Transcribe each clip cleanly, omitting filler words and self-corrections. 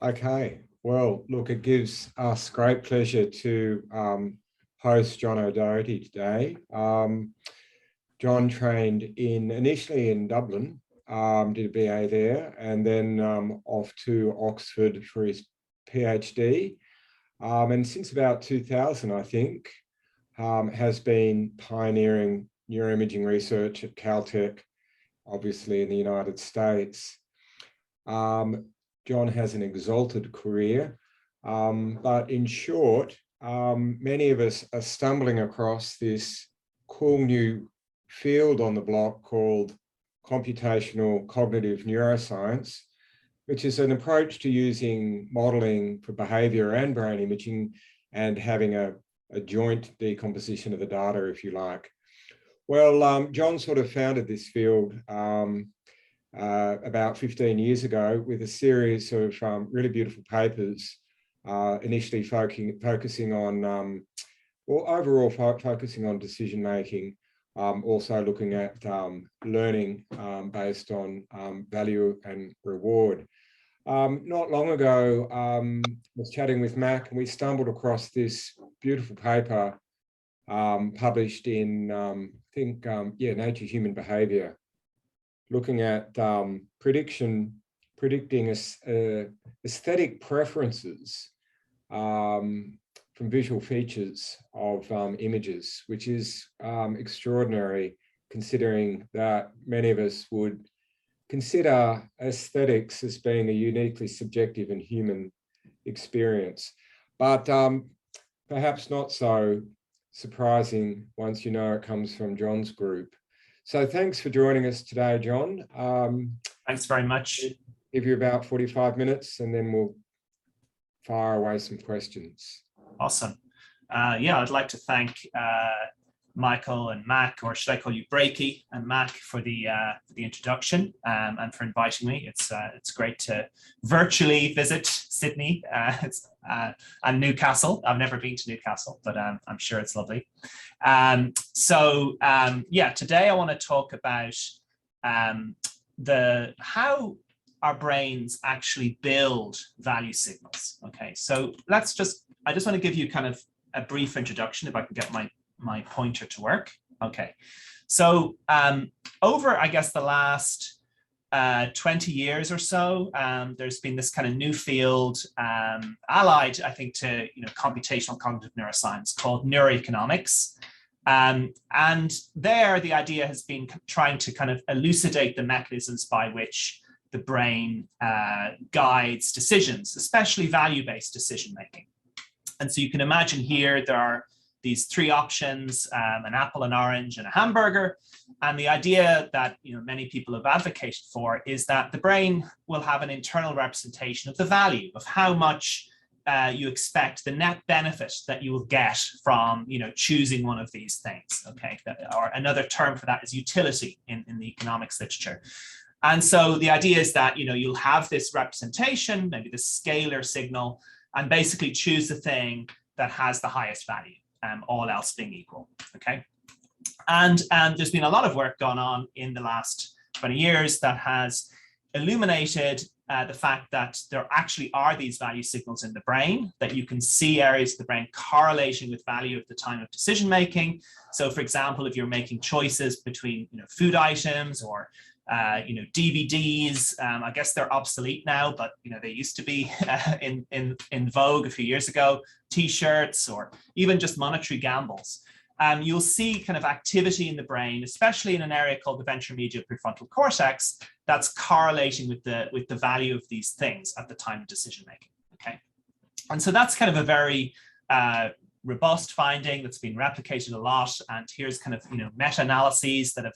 Okay, well, look, it gives us great pleasure to host John O'Doherty today. John trained initially in Dublin, did a BA there, and then off to Oxford for his PhD. And since about 2000, I think, has been pioneering neuroimaging research at Caltech, obviously in the United States. John has an exalted career, but in short, many of us are stumbling across this cool new field on the block called computational cognitive neuroscience, which is an approach to using modeling for behavior and brain imaging and having a joint decomposition of the data, if you like. Well, John sort of founded this field about 15 years ago with a series of really beautiful papers, initially focusing on, overall focusing on decision making, also looking at learning based on value and reward. Not long ago, I was chatting with Mac and we stumbled across this beautiful paper published in, I think, Nature Human Behavior, looking at predicting aesthetic preferences from visual features of images, which is extraordinary, considering that many of us would consider aesthetics as being a uniquely subjective and human experience. But perhaps not so surprising once you know it comes from John's group. So thanks for joining us today, John. Thanks very much. Give you about 45 minutes and then we'll fire away some questions. Awesome. Yeah, I'd like to thank Michael and Mac, or should I call you Breaky and Mac, for the introduction and for inviting me. It's great to virtually visit Sydney and Newcastle. I've never been to Newcastle, but I'm sure it's lovely. Yeah, today I want to talk about how our brains actually build value signals. Okay, so I just want to give you kind of a brief introduction, if I can get my pointer to work. Okay, so over, I guess, the last 20 years or so, there's been this kind of new field allied, I think, to computational cognitive neuroscience called neuroeconomics. And there, the idea has been trying to kind of elucidate the mechanisms by which the brain guides decisions, especially value-based decision-making. And so you can imagine here there are these three options, an apple, an orange, and a hamburger. And the idea that many people have advocated for is that the brain will have an internal representation of the value, of how much you expect, the net benefit that you will get from choosing one of these things. Okay, or another term for that is utility in the economics literature. And so the idea is that you'll have this representation, maybe this scalar signal, and basically choose the thing that has the highest value, all else being equal. Okay, and there's been a lot of work going on in the last 20 years that has illuminated the fact that there actually are these value signals in the brain, that you can see areas of the brain correlating with value at the time of decision making. So, for example, if you're making choices between food items or DVDs, I guess they're obsolete now, but they used to be in vogue a few years ago. T-shirts, or even just monetary gambles. You'll see kind of activity in the brain, especially in an area called the ventromedial prefrontal cortex, that's correlating with the value of these things at the time of decision making. Okay, and so that's kind of a very robust finding that's been replicated a lot. And here's kind of meta-analyses that have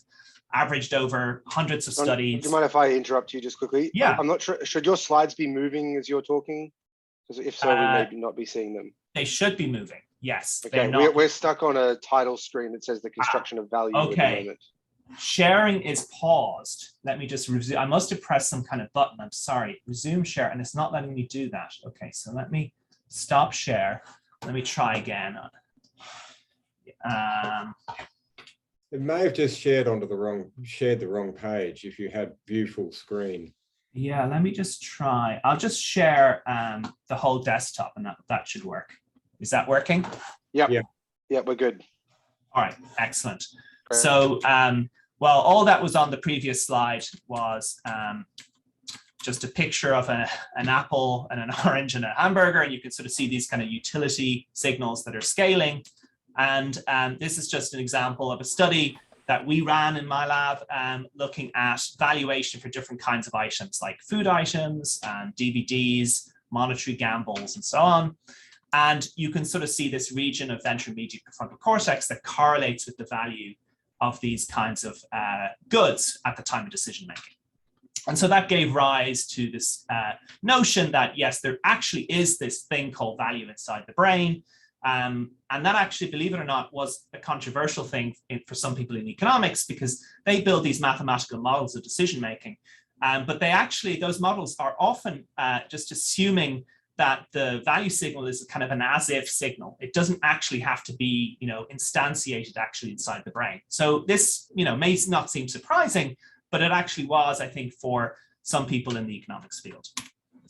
averaged over hundreds of studies. Do you mind if I interrupt you just quickly? Yeah. I'm not sure, should your slides be moving as you're talking? Because if so, we may not be seeing them. They should be moving, yes. Okay, we're stuck on a title screen that says the construction of value at the moment. Sharing is paused. Let me just resume. I must have pressed some kind of button. I'm sorry. Resume share, and it's not letting me do that. Okay, so let me stop share. Let me try again. It may have just shared the wrong page if you had view full screen. Yeah, let me just try. I'll just share the whole desktop, and that should work. Is that working? Yep. Yeah. Yep, we're good. All right, excellent. Great. So, well, all that was on the previous slide was just a picture of an apple and an orange and a hamburger, and you can sort of see these kind of utility signals that are scaling. And this is just an example of a study that we ran in my lab, looking at valuation for different kinds of items like food items and DVDs, monetary gambles, and so on. And you can sort of see this region of ventral medial prefrontal cortex that correlates with the value of these kinds of goods at the time of decision making. And so that gave rise to this notion that, yes, there actually is this thing called value inside the brain. And that actually, believe it or not, was a controversial thing for some people in economics, because they build these mathematical models of decision making. But they actually, those models are often just assuming that the value signal is kind of an as-if signal. It doesn't actually have to be, instantiated actually inside the brain. So this, may not seem surprising, but it actually was, I think, for some people in the economics field.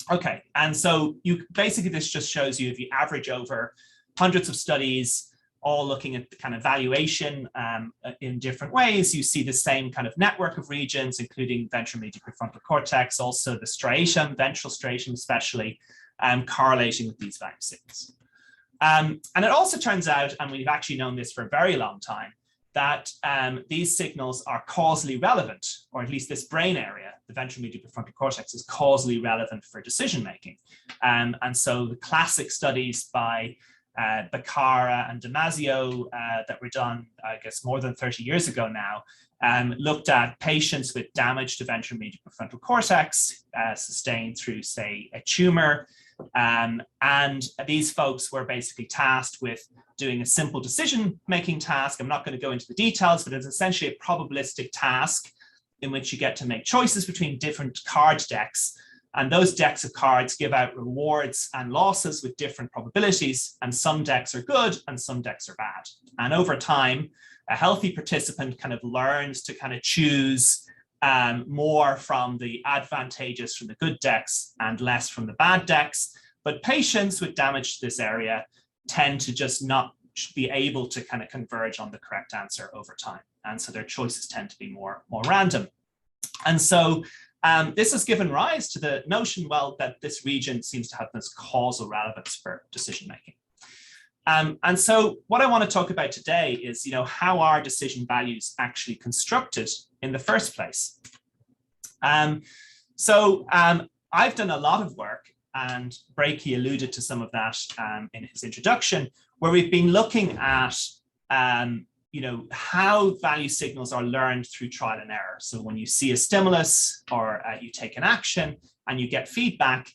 Okay, and so basically this just shows you, if you average over hundreds of studies, all looking at the kind of valuation in different ways, you see the same kind of network of regions, including ventral medial prefrontal cortex, also the striatum, ventral striatum especially, correlating with these value signals. And it also turns out, and we've actually known this for a very long time, that these signals are causally relevant, or at least this brain area, the ventral medial prefrontal cortex, is causally relevant for decision making. And so the classic studies by Beccara and Damasio that were done, I guess, more than 30 years ago now, looked at patients with damage to ventral medial prefrontal cortex sustained through, say, a tumor. And these folks were basically tasked with doing a simple decision-making task. I'm not going to go into the details, but it's essentially a probabilistic task in which you get to make choices between different card decks. And those decks of cards give out rewards and losses with different probabilities. And some decks are good and some decks are bad. And over time, a healthy participant kind of learns to kind of choose more from the advantageous from the good decks and less from the bad decks. But patients with damage to this area tend to just not be able to kind of converge on the correct answer over time. And so their choices tend to be more random. And so this has given rise to the notion, well, that this region seems to have this causal relevance for decision making. And so what I want to talk about today is, how are decision values actually constructed in the first place? So I've done a lot of work, and Brakey alluded to some of that in his introduction, where we've been looking at how value signals are learned through trial and error. So when you see a stimulus or you take an action and you get feedback,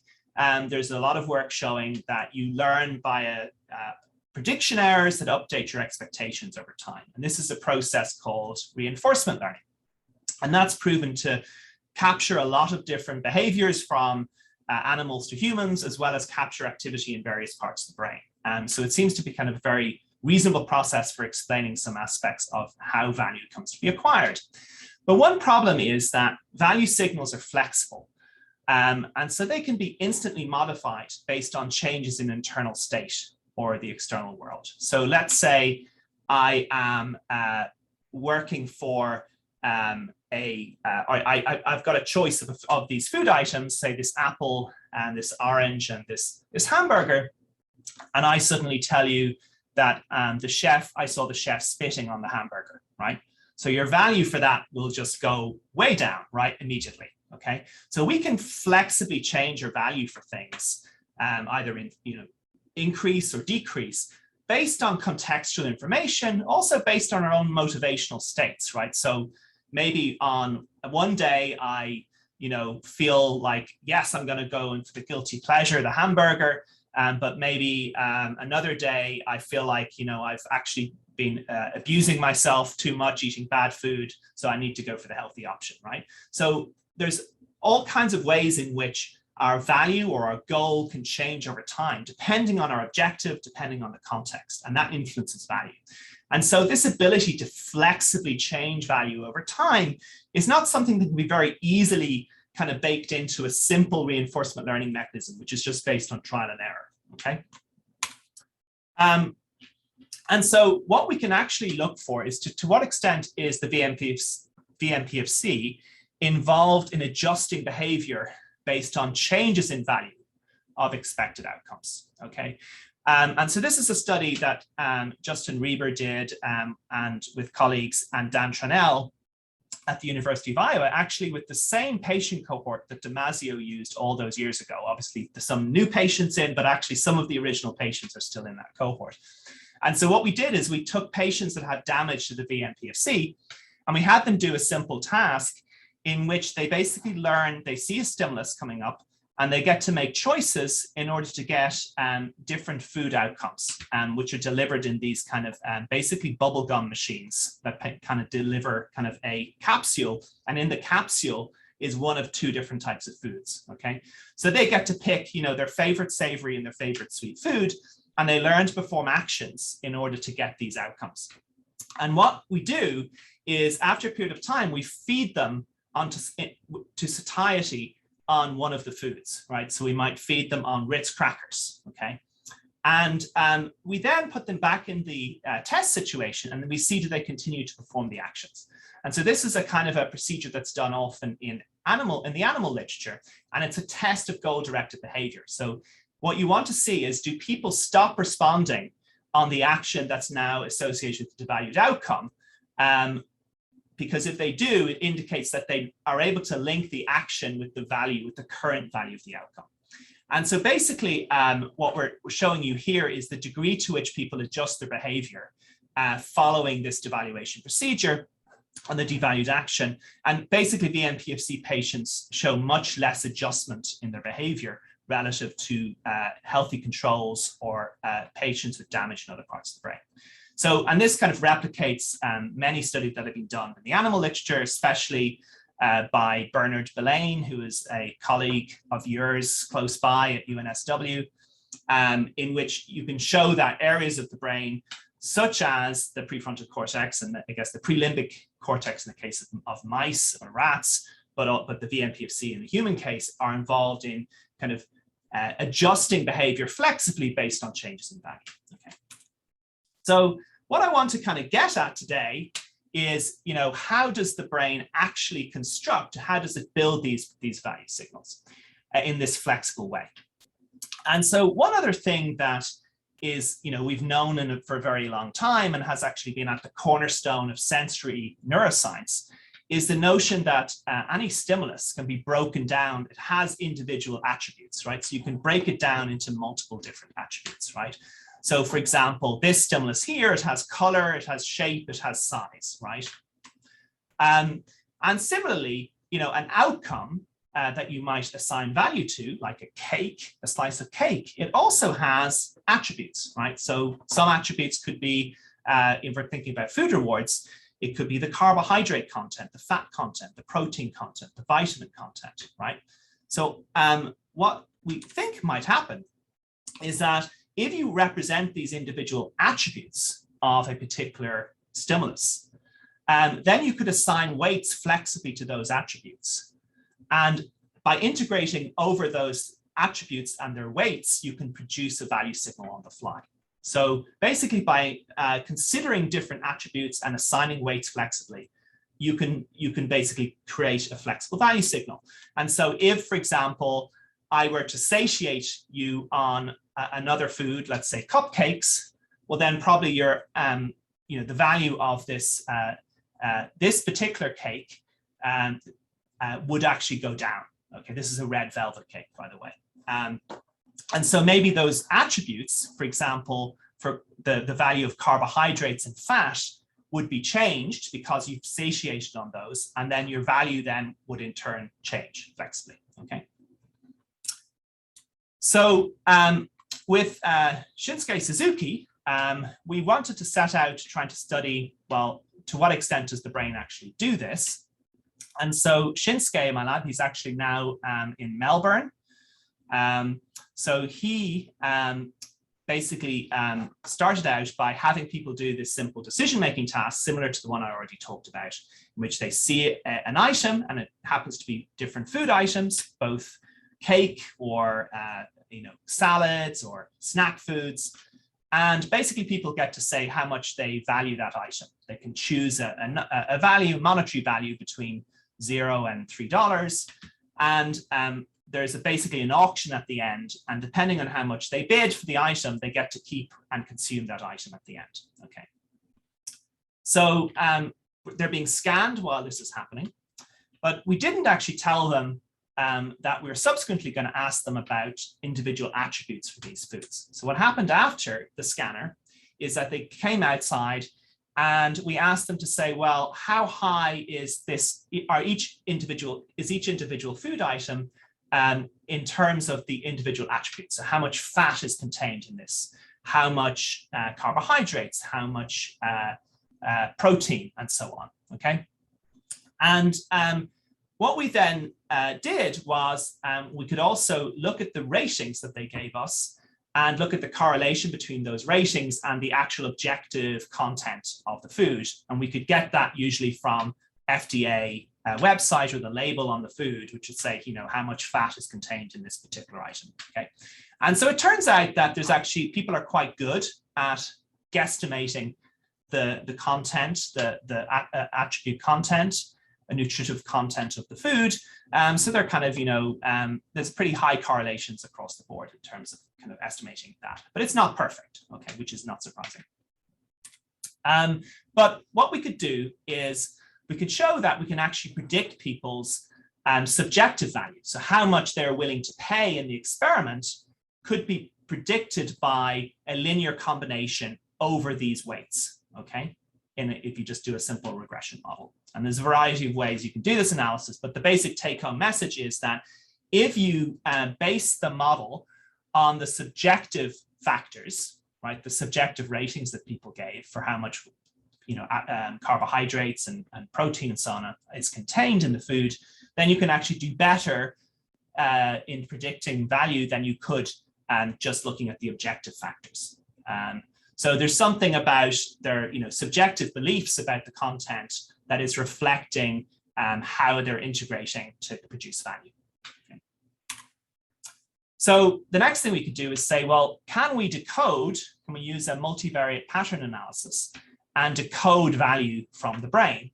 there's a lot of work showing that you learn via prediction errors that update your expectations over time. And this is a process called reinforcement learning. And that's proven to capture a lot of different behaviors from animals to humans, as well as capture activity in various parts of the brain. So it seems to be kind of a very reasonable process for explaining some aspects of how value comes to be acquired. But one problem is that value signals are flexible. And so they can be instantly modified based on changes in internal state or the external world. So let's say I am working for I've got a choice of these food items, say this apple and this orange and this hamburger, and I suddenly tell you that I saw the chef spitting on the hamburger, right? So your value for that will just go way down, right, immediately, okay? So we can flexibly change our value for things, either in, increase or decrease, based on contextual information, also based on our own motivational states, right? So maybe on one day I, feel like, yes, I'm going to go in for the guilty pleasure, the hamburger, but maybe another day I feel like, I've actually been abusing myself too much, eating bad food, so I need to go for the healthy option, right? So there's all kinds of ways in which our value or our goal can change over time, depending on our objective, depending on the context, and that influences value. And so this ability to flexibly change value over time is not something that can be very easily kind of baked into a simple reinforcement learning mechanism, which is just based on trial and error, okay? And so what we can actually look for is to what extent is the VMPFC involved in adjusting behavior based on changes in value of expected outcomes, okay? And so this is a study that Justin Reber did and with colleagues and Dan Tranell at the University of Iowa, actually with the same patient cohort that Damasio used all those years ago. Obviously, there's some new patients in, but actually some of the original patients are still in that cohort. And so what we did is we took patients that had damage to the VMPFC, and we had them do a simple task in which they basically learn, they see a stimulus coming up, and they get to make choices in order to get different food outcomes, which are delivered in these kind of basically bubblegum machines that kind of deliver kind of a capsule. And in the capsule is one of two different types of foods, okay? So they get to pick, you know, their favorite savory and their favorite sweet food, and they learn to perform actions in order to get these outcomes. And what we do is after a period of time, we feed them onto to satiety on one of the foods, right? So we might feed them on Ritz crackers, okay? And we then put them back in the test situation, and then we see do they continue to perform the actions. And so this is a kind of a procedure that's done often in the animal literature, and it's a test of goal-directed behavior. So what you want to see is, do people stop responding on the action that's now associated with the devalued outcome? Because if they do, it indicates that they are able to link the action with the value, with the current value of the outcome. And so basically what we're showing you here is the degree to which people adjust their behavior following this devaluation procedure on the devalued action. And basically the NPFC patients show much less adjustment in their behavior relative to healthy controls or patients with damage in other parts of the brain. So, and this kind of replicates many studies that have been done in the animal literature, especially by Bernard Belain, who is a colleague of yours close by at UNSW, in which you can show that areas of the brain, such as the prefrontal cortex and I guess the prelimbic cortex in the case of mice or rats, but the VMPFC in the human case, are involved in kind of adjusting behavior flexibly based on changes in value. Okay. So what I want to kind of get at today is, you know, how does the brain actually construct, how does it build these value signals in this flexible way? And so one other thing that is, you know, we've known for a very long time and has actually been at the cornerstone of sensory neuroscience is the notion that any stimulus can be broken down. It has individual attributes, right? So you can break it down into multiple different attributes, right? So for example, this stimulus here, it has color, it has shape, it has size, right? And similarly, you know, an outcome that you might assign value to, like a cake, a slice of cake, it also has attributes, right? So some attributes could be, if we're thinking about food rewards, it could be the carbohydrate content, the fat content, the protein content, the vitamin content, right? So what we think might happen is that if you represent these individual attributes of a particular stimulus, then you could assign weights flexibly to those attributes. And by integrating over those attributes and their weights, you can produce a value signal on the fly. So basically by considering different attributes and assigning weights flexibly, you can basically create a flexible value signal. And so if, for example, I were to satiate you on another food, let's say cupcakes, well then probably your you know, the value of this this particular cake would actually go down. Okay, this is a red velvet cake, by the way. And so maybe those attributes, for example, for the value of carbohydrates and fat would be changed because you've satiated on those, and then your value then would in turn change flexibly, okay? So with Shinsuke Suzuki, we wanted to set out trying to study, well, to what extent does the brain actually do this? And so Shinsuke, my lab, he's actually now in Melbourne. So he basically started out by having people do this simple decision-making task, similar to the one I already talked about, in which they see an item, and it happens to be different food items, both cake or salads or snack foods. And basically, people get to say how much they value that item. They can choose a value, monetary value between $0 and $3. And there's basically an auction at the end. And depending on how much they bid for the item, they get to keep and consume that item at the end. Okay. So they're being scanned while this is happening. But we didn't actually tell them that we're subsequently going to ask them about individual attributes for these foods. So what happened after the scanner is that they came outside and we asked them to say, well, how high is this, each individual food item in terms of the individual attributes? So how much fat is contained in this? How much carbohydrates, how much protein, and so on, okay? And what we then did was we could also look at the ratings that they gave us and look at the correlation between those ratings and the actual objective content of the food. And we could get that usually from FDA website or the label on the food, which would say, how much fat is contained in this particular item, okay? And so it turns out that there's actually, people are quite good at guesstimating the content, the attribute content, a nutritive content of the food. So they're kind of, there's pretty high correlations across the board in terms of kind of estimating that, but it's not perfect, okay, which is not surprising. But what we could do is we could show that we can actually predict people's subjective value. So how much they're willing to pay in the experiment could be predicted by a linear combination over these weights, okay? If you just do a simple regression model. And there's a variety of ways you can do this analysis, but the basic take-home message is that if you base the model on the subjective factors, right, the subjective ratings that people gave for how much carbohydrates and protein and so on is contained in the food, then you can actually do better in predicting value than you could just looking at the objective factors. So there's something about their subjective beliefs about the content that is reflecting how they're integrating to produce value. Okay. So the next thing we could do is say, well, can we use a multivariate pattern analysis and decode value from the brain?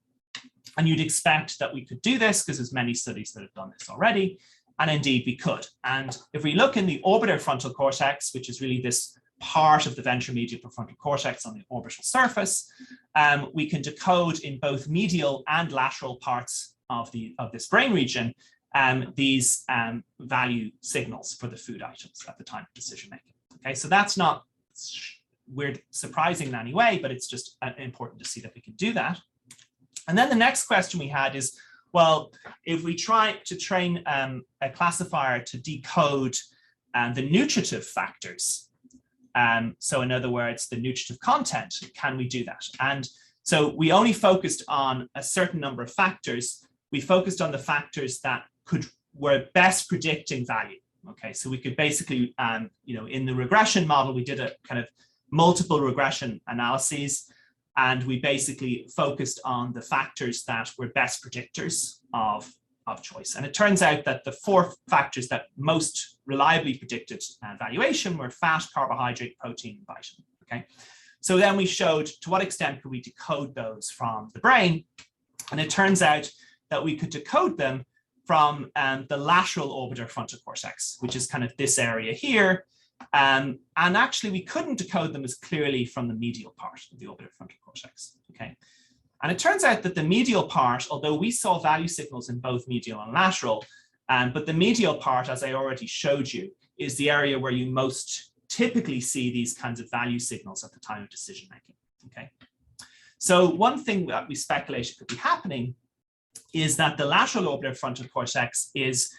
And you'd expect that we could do this because there's many studies that have done this already. And indeed we could. And if we look in the orbital frontal cortex, which is really this part of the ventromedial prefrontal cortex on the orbital surface, we can decode in both medial and lateral parts of this brain region these value signals for the food items at the time of decision making. Okay, so that's not weird, surprising in any way, but it's just important to see that we can do that. And then the next question we had is, well, if we try to train a classifier to decode the nutritive factors, so in other words, the nutritive content, can we do that? And so we only focused on a certain number of factors. We focused on the factors that were best predicting value. Okay, so we could basically, in the regression model, we did a kind of multiple regression analyses, and we basically focused on the factors that were best predictors of choice. And it turns out that the 4 factors that most reliably predicted valuation were fat, carbohydrate, protein, and vitamin. Okay, so then we showed to what extent could we decode those from the brain, and it turns out that we could decode them from the lateral orbital frontal cortex, which is kind of this area here. And actually, we couldn't decode them as clearly from the medial part of the orbital frontal cortex. Okay. And it turns out that the medial part, although we saw value signals in both medial and lateral, but the medial part, as I already showed you, is the area where you most typically see these kinds of value signals at the time of decision making. Okay. So one thing that we speculated could be happening is that the lateral orbital frontal cortex is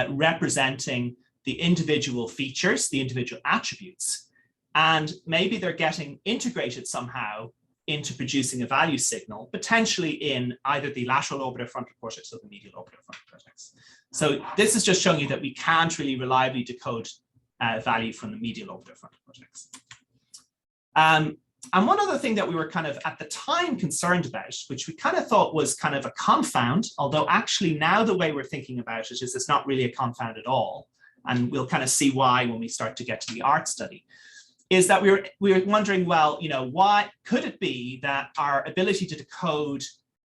representing the individual features, the individual attributes, and maybe they're getting integrated somehow into producing a value signal, potentially in either the lateral orbital frontal cortex or the medial orbital frontal cortex. So this is just showing you that we can't really reliably decode value from the medial orbital frontal cortex. And one other thing that we were kind of at the time concerned about, which we kind of thought was kind of a confound, although actually now the way we're thinking about it is it's not really a confound at all. And we'll kind of see why when we start to get to the art study, is that we were wondering, well, you know, why could it be that our ability to decode,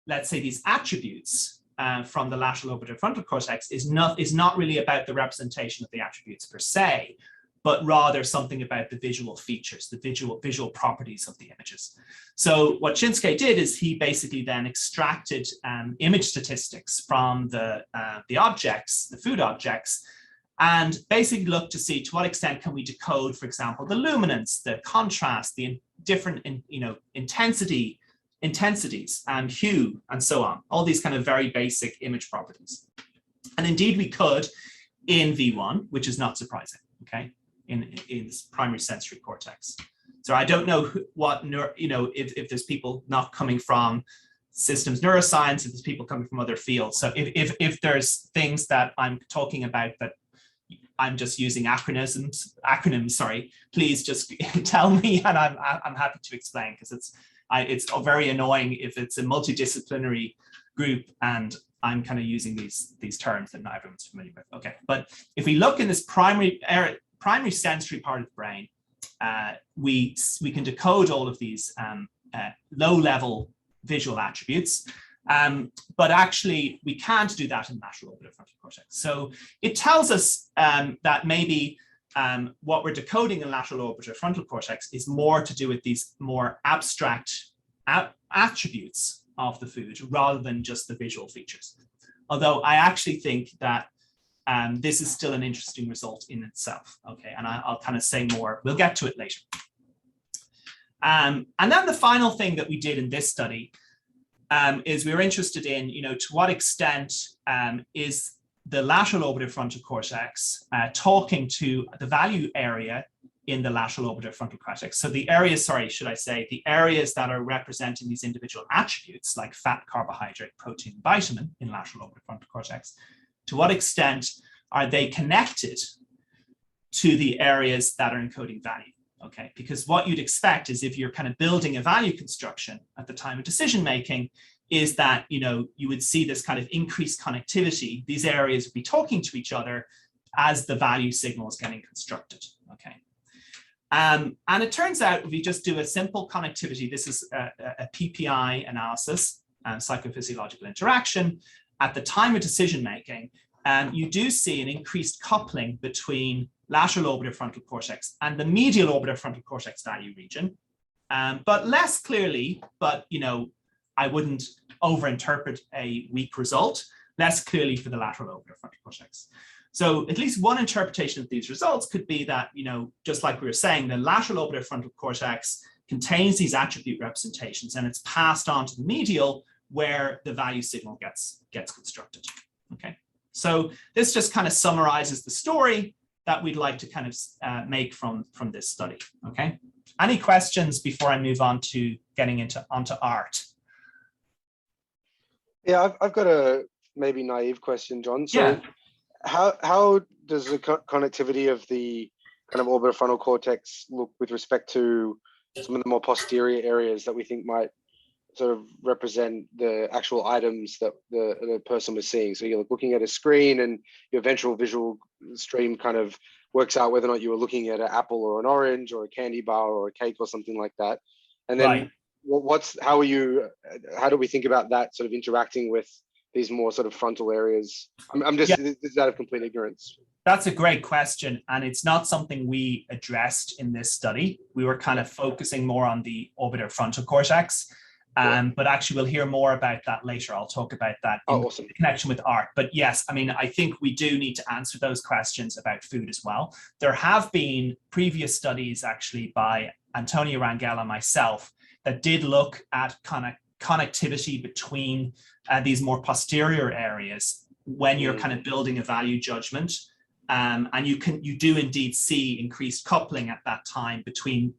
let's say, these attributes from the lateral orbital frontal cortex is not really about the representation of the attributes per se, but rather something about the visual features, the visual properties of the images. So what Shinsuke did is he basically then extracted image statistics from the objects, the food objects, and basically looked to see to what extent can we decode, for example, the luminance, the contrast, the different intensities and hue, and so on. All these kind of very basic image properties. And indeed we could in V1, which is not surprising, okay? In this primary sensory cortex. So I don't know if there's people not coming from systems neuroscience, if there's people coming from other fields. So if there's things that I'm talking about that I'm just using acronyms, sorry, please just tell me, and I'm happy to explain, because it's very annoying if it's a multidisciplinary group and I'm kind of using these terms that not everyone's familiar with. Okay, but if we look in this primary sensory part of the brain, we can decode all of these low-level visual attributes, but actually we can't do that in lateral orbital frontal cortex. So it tells us that maybe what we're decoding in lateral orbital frontal cortex is more to do with these more abstract attributes of the food rather than just the visual features. Although I actually think that this is still an interesting result in itself, okay? And I'll kind of say more, we'll get to it later. And then the final thing that we did in this study is we were interested in, to what extent is the lateral orbital frontal cortex talking to the value area in the lateral orbital frontal cortex. So the areas, sorry, should I say, the areas that are representing these individual attributes like fat, carbohydrate, protein, vitamin in lateral orbital frontal cortex, to what extent are they connected to the areas that are encoding value? Okay, because what you'd expect is if you're kind of building a value construction at the time of decision making, is that you would see this kind of increased connectivity. These areas would be talking to each other as the value signal is getting constructed. Okay, and it turns out if you just do a simple connectivity, this is a PPI analysis, psychophysiological interaction. At the time of decision making, you do see an increased coupling between lateral orbital frontal cortex and the medial orbital frontal cortex value region, but less clearly, but I wouldn't overinterpret a weak result, less clearly for the lateral orbital frontal cortex. So at least one interpretation of these results could be that, just like we were saying, the lateral orbital frontal cortex contains these attribute representations and it's passed on to the medial where the value signal gets constructed. Okay, so this just kind of summarizes the story that we'd like to kind of make from this study. Okay, any questions before I move on to getting onto art? Yeah, I've got a maybe naive question, John. So yeah. How does the connectivity of the kind of orbital frontal cortex look with respect to some of the more posterior areas that we think might sort of represent the actual items that the person was seeing? So you're looking at a screen and your ventral visual stream kind of works out whether or not you were looking at an apple or an orange or a candy bar or a cake or something like that. And then right. How do we think about that sort of interacting with these more sort of frontal areas? I'm just, this is out of complete ignorance. That's a great question. And it's not something we addressed in this study. We were kind of focusing more on the orbital frontal cortex. But actually we'll hear more about that later. I'll talk about that in connection with art. But yes, I mean, I think we do need to answer those questions about food as well. There have been previous studies actually by Antonio Rangel and myself that did look at kind of connectivity between these more posterior areas when you're kind of building a value judgment. And you do indeed see increased coupling at that time between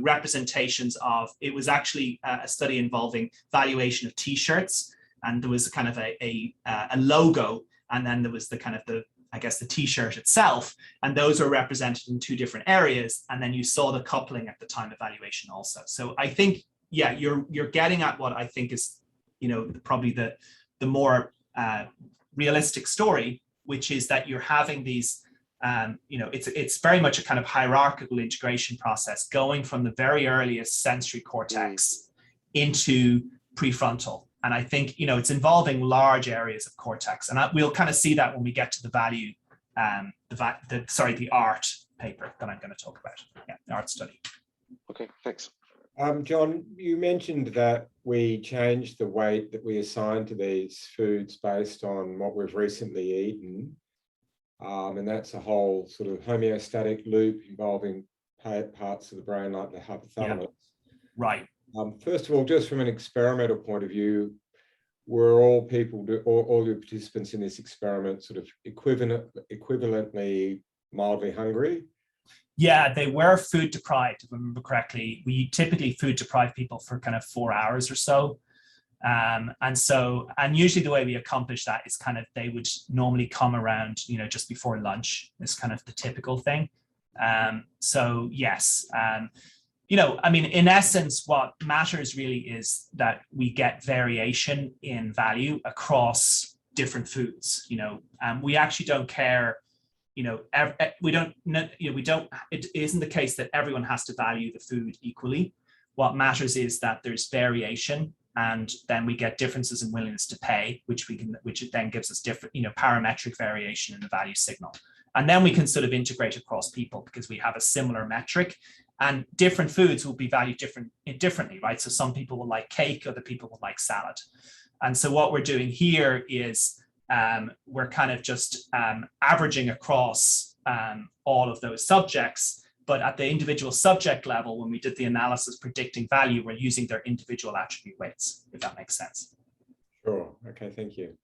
representations of, it was actually a study involving valuation of t-shirts, and there was kind of a logo, and then there was the kind of the I guess, the t-shirt itself, and those are represented in two different areas, and then you saw the coupling at the time of valuation also. So I think, yeah, you're getting at what I think is, you know, probably the more realistic story, which is that you're having these, you know, it's very much a kind of hierarchical integration process going from the very earliest sensory cortex into prefrontal. And I think, you know, it's involving large areas of cortex, and we'll kind of see that when we get to the value, the art paper that I'm going to talk about. Yeah, the art study. Okay, thanks. John, you mentioned that we changed the weight that we assign to these foods based on what we've recently eaten. And that's a whole sort of homeostatic loop involving parts of the brain like the hypothalamus. Yeah. Right. First of all, just from an experimental point of view, were all people, all your participants in this experiment sort of equivalently mildly hungry? Yeah, they were food deprived, if I remember correctly. We typically food deprive people for kind of 4 hours or so. And usually the way we accomplish that is kind of, they would normally come around, you know, just before lunch is kind of the typical thing. So yes, you know, I mean, in essence, what matters really is that we get variation in value across different foods. You know, we actually don't care. You know, it isn't the case that everyone has to value the food equally. What matters is that there's variation, and then we get differences in willingness to pay, which then gives us different, you know, parametric variation in the value signal. And then we can sort of integrate across people because we have a similar metric, and different foods will be valued differently, right? So some people will like cake, other people will like salad. And so what we're doing here is we're kind of just averaging across all of those subjects, but at the individual subject level, when we did the analysis predicting value, we're using their individual attribute weights, if that makes sense. Sure. Okay, thank you.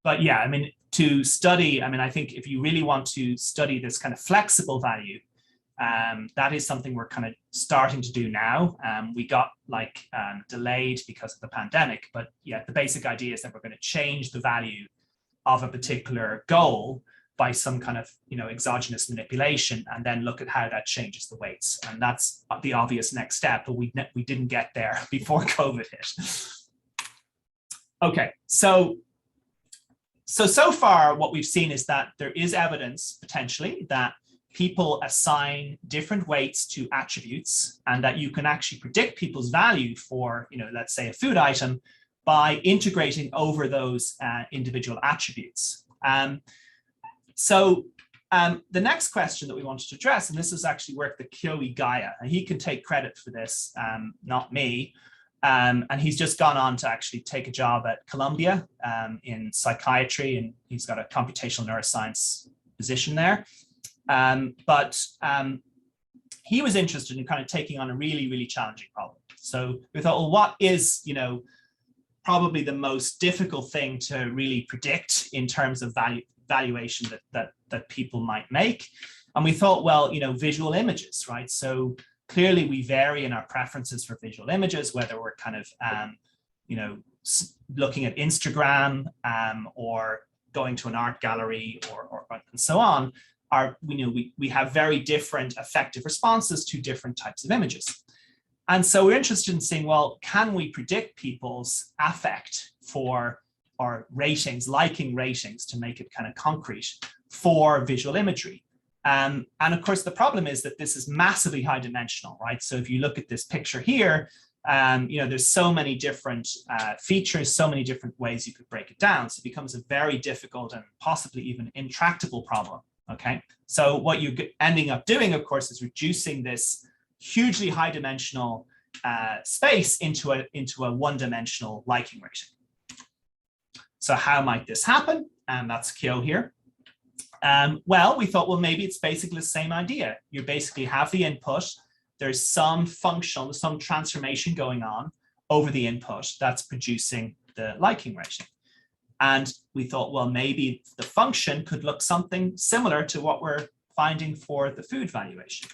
But yeah, I mean, to study, I mean, I think if you really want to study this kind of flexible value, that is something we're kind of starting to do now. We got like delayed because of the pandemic, but yeah, the basic idea is that we're going to change the value of a particular goal by some kind of, you know, exogenous manipulation, and then look at how that changes the weights. And that's the obvious next step, but we didn't get there before COVID hit. Okay, so far what we've seen is that there is evidence potentially that people assign different weights to attributes, and that you can actually predict people's value for, you know, let's say a food item by integrating over those individual attributes. The next question that we wanted to address, and this is actually work that Kyoe Gaia, and he can take credit for this, not me, and he's just gone on to actually take a job at Columbia in psychiatry, and he's got a computational neuroscience position there. But he was interested in kind of taking on a really, really challenging problem. So we thought, well, what is, you know, probably the most difficult thing to really predict in terms of valuation that people might make? And we thought, well, you know, visual images, right? So clearly we vary in our preferences for visual images, whether we're kind of, you know, looking at Instagram or going to an art gallery or and so on. We have very different affective responses to different types of images. And so we're interested in saying, well, can we predict people's affect for, or ratings, liking ratings, to make it kind of concrete for visual imagery? And of course, the problem is that this is massively high dimensional, right? So if you look at this picture here, you know, there's so many different features, so many different ways you could break it down. So it becomes a very difficult and possibly even intractable problem. Okay, so what you're ending up doing, of course, is reducing this hugely high dimensional space into a one-dimensional liking rating. So how might this happen? And that's Kyo here. Well, we thought, well, maybe it's basically the same idea. You basically have the input. There's some function, some transformation going on over the input that's producing the liking rating. And we thought, well, maybe the function could look something similar to what we're finding for the food valuation.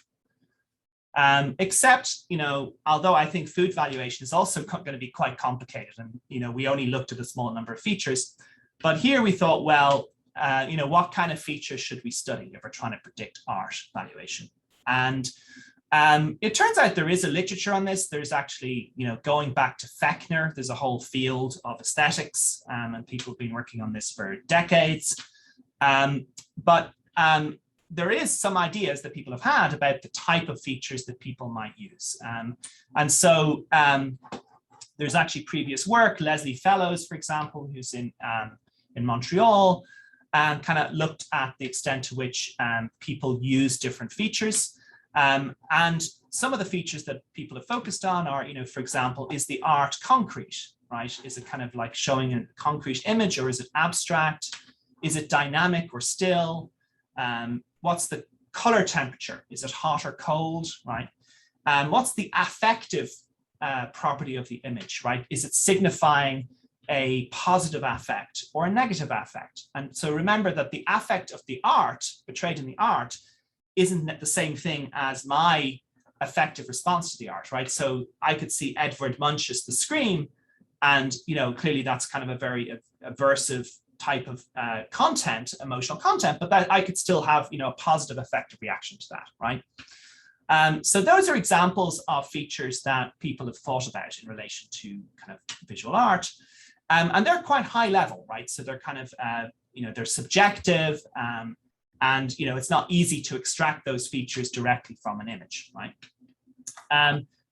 Except, you know, although I think food valuation is also going to be quite complicated, and, you know, we only looked at a small number of features, but here we thought, well, what kind of features should we study if we're trying to predict art valuation? And it turns out there is a literature on this. There's actually, going back to Fechner, there's a whole field of aesthetics, and people have been working on this for decades. But there is some ideas that people have had about the type of features that people might use. And so there's actually previous work, Leslie Fellows, for example, who's in Montreal, and kind of looked at the extent to which people use different features. And some of the features that people have focused on are, for example, is the art concrete, right? Is it kind of like showing a concrete image, or is it abstract? Is it dynamic or still? What's the color temperature? Is it hot or cold, right? What's the affective property of the image, right? Is it signifying a positive affect or a negative affect? And so remember that the affect of the art, portrayed in the art, isn't the same thing as my affective response to the art, right? So I could see Edvard Munch's The Scream, and clearly that's kind of a very aversive type of content, emotional content, but that I could still have a positive affective reaction to that, right? So those are examples of features that people have thought about in relation to kind of visual art, and they're quite high level, right? So they're kind of they're subjective, and it's not easy to extract those features directly from an image, right?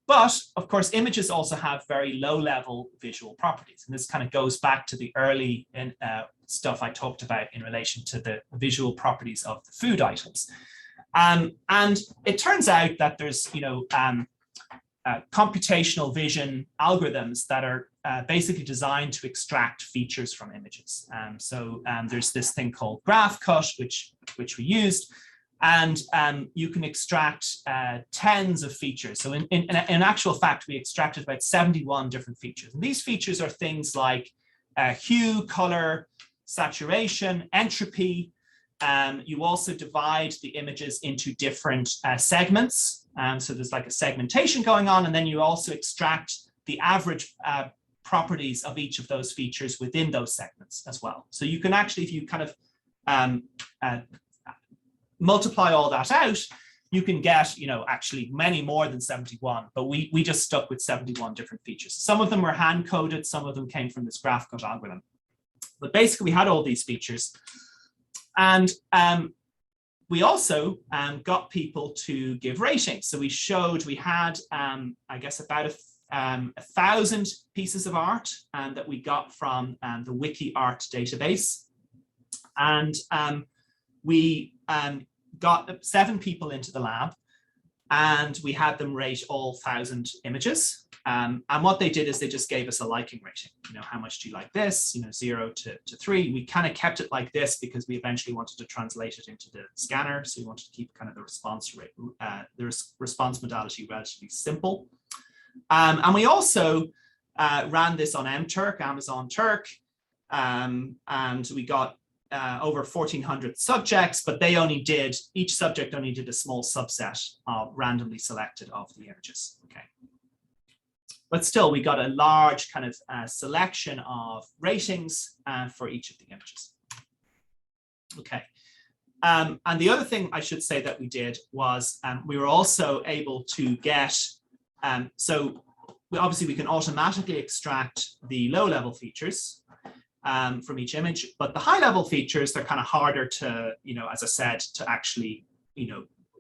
But of course, images also have very low-level visual properties, and this kind of goes back to the early stuff I talked about in relation to the visual properties of the food items. And it turns out that there's computational vision algorithms that are basically designed to extract features from images. So there's this thing called GraphCut, which we used. And you can extract tens of features. So in actual fact, we extracted about 71 different features. And these features are things like hue, color, saturation, entropy. You also divide the images into different segments. So there's like a segmentation going on. And then you also extract the average properties of each of those features within those segments as well. So you can actually, if you kind of multiply all that out, you can get, actually many more than 71, but we just stuck with 71 different features. Some of them were hand coded, some of them came from this GraphCut algorithm. But basically we had all these features. And we also got people to give ratings. So we had, I guess, about 1,000 pieces of art that we got from the Wiki Art database. And we got 7 people into the lab, and we had them rate all 1,000 images. And what they did is they just gave us a liking rating. How much do you like this? 0 to 3. We kind of kept it like this because we eventually wanted to translate it into the scanner. So we wanted to keep kind of the response rate, the response modality relatively simple. And we also ran this on MTurk, Amazon Turk, and we got over 1,400 subjects, but each subject only did a small subset of randomly selected of the images. Okay. But still, we got a large kind of selection of ratings for each of the images. Okay. And the other thing I should say that we did was we were also able to get, so obviously we can automatically extract the low-level features from each image, but the high-level features, they're kind of harder to, as I said, to actually,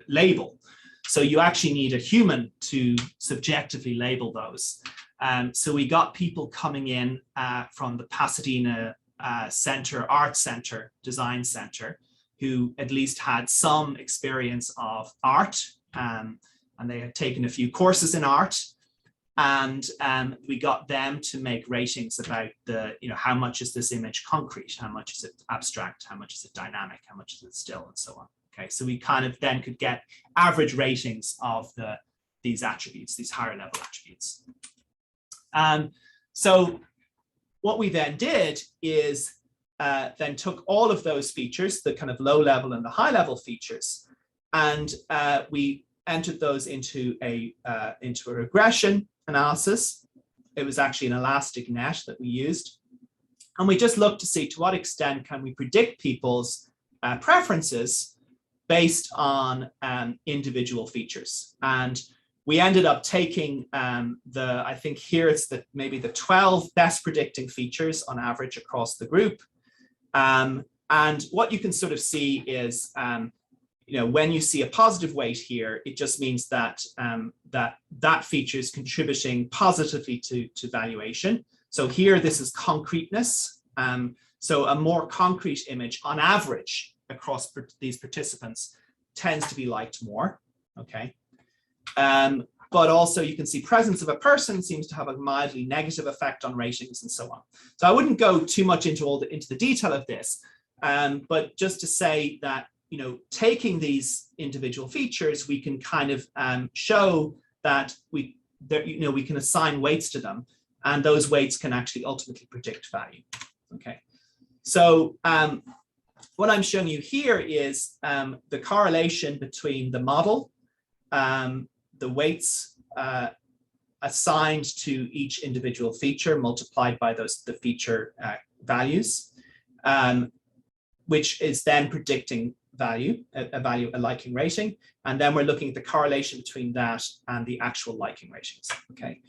label. So you actually need a human to subjectively label those. So we got people coming in from the Pasadena Art Center, Design Center, who at least had some experience of art, and they had taken a few courses in art. And we got them to make ratings about how much is this image concrete, how much is it abstract, how much is it dynamic, how much is it still, and so on. Okay, so we kind of then could get average ratings of these attributes, these higher level attributes. So what we then did is then took all of those features, the kind of low level and the high level features, and we entered those into a regression analysis. It was actually an elastic net that we used. And we just look to see to what extent can we predict people's preferences based on individual features. And we ended up taking I think here it's maybe the 12 best predicting features on average across the group. And what you can sort of see is, when you see a positive weight here, it just means that that feature is contributing positively to valuation. So here, this is concreteness. So a more concrete image on average across these participants tends to be liked more, okay? But also you can see presence of a person seems to have a mildly negative effect on ratings and so on. So I wouldn't go too much into the detail of this, but just to say that, taking these individual features, we can kind of show that we can assign weights to them, and those weights can actually ultimately predict value. Okay, so what I'm showing you here is the correlation between the model, the weights assigned to each individual feature multiplied by the feature values, which is then predicting a liking rating. And then we're looking at the correlation between that and the actual liking ratings. Okay,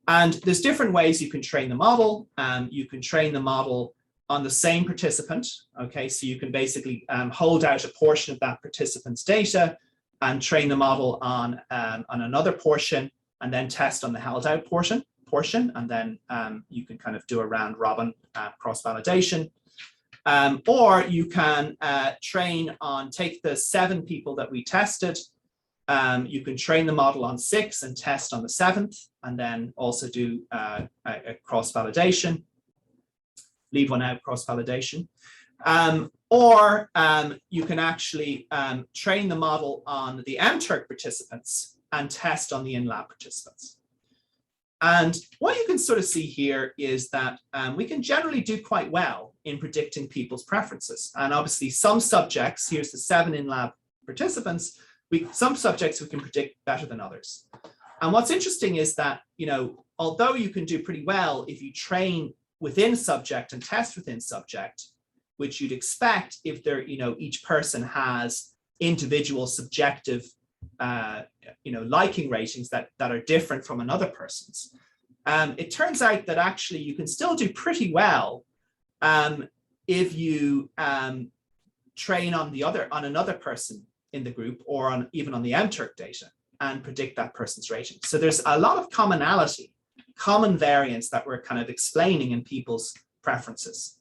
and there's different ways you can train the model. You can train the model on the same participant. Okay, so you can basically hold out a portion of that participant's data and train the model on another portion, and then test on the held out portion, and then you can kind of do a round robin cross validation. Or you can take the 7 people that we tested. You can train the model on 6 and test on the 7th, and then also do a cross validation, leave one out, cross validation. Or you can actually train the model on the MTurk participants and test on the in-lab participants. And what you can sort of see here is that we can generally do quite well in predicting people's preferences. And obviously some subjects, here's the 7 in-lab participants, some subjects we can predict better than others. And what's interesting is that, although you can do pretty well if you train within subject and test within subject, which you'd expect if they're, each person has individual subjective liking ratings that are different from another person's. It turns out that actually you can still do pretty well if you train on another person in the group, or even on the MTurk data, and predict that person's rating. So there's a lot of commonality, common variance that we're kind of explaining in people's preferences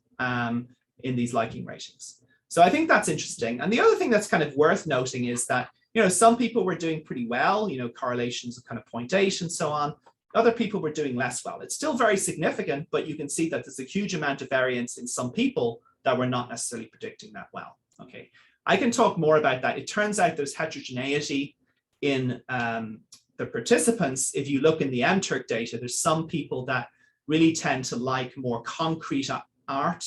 in these liking ratings. So I think that's interesting. And the other thing that's kind of worth noting is that, some people were doing pretty well, correlations of kind of 0.8 and so on. Other people were doing less well. It's still very significant, but you can see that there's a huge amount of variance in some people that were not necessarily predicting that well. Okay, I can talk more about that. It turns out there's heterogeneity in the participants. If you look in the MTurk data, there's some people that really tend to like more concrete art,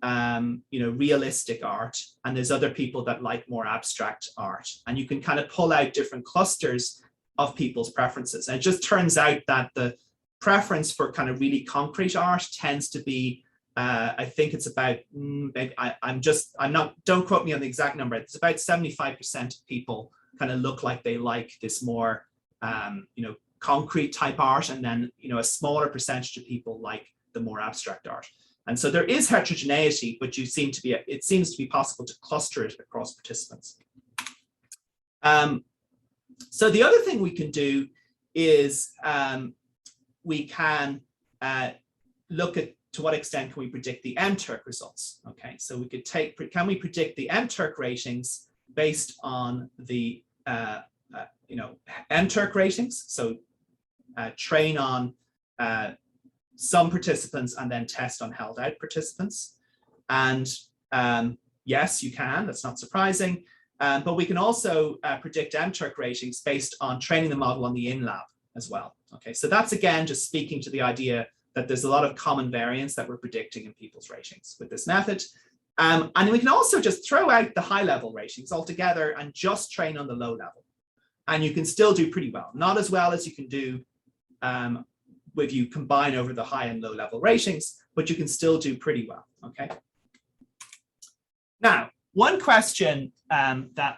realistic art, and there's other people that like more abstract art. And you can kind of pull out different clusters of people's preferences. And it just turns out that the preference for kind of really concrete art tends to be, I think it's about, don't quote me on the exact number, it's about 75% of people kind of look like they like this more, concrete type art, and then, a smaller percentage of people like the more abstract art. And so there is heterogeneity, but it seems to be possible to cluster it across participants. So the other thing we can do is we can look at to what extent can we predict the MTurk results. Okay, so we could can we predict the MTurk ratings based on the MTurk ratings? So train on some participants and then test on held out participants. And yes, you can, that's not surprising. But we can also predict MTurk ratings based on training the model on the in-lab as well. Okay, so that's again just speaking to the idea that there's a lot of common variance that we're predicting in people's ratings with this method. And we can also just throw out the high level ratings altogether and just train on the low level. And you can still do pretty well. Not as well as you can do if you combine over the high and low level ratings, but you can still do pretty well, okay? Now, one question that,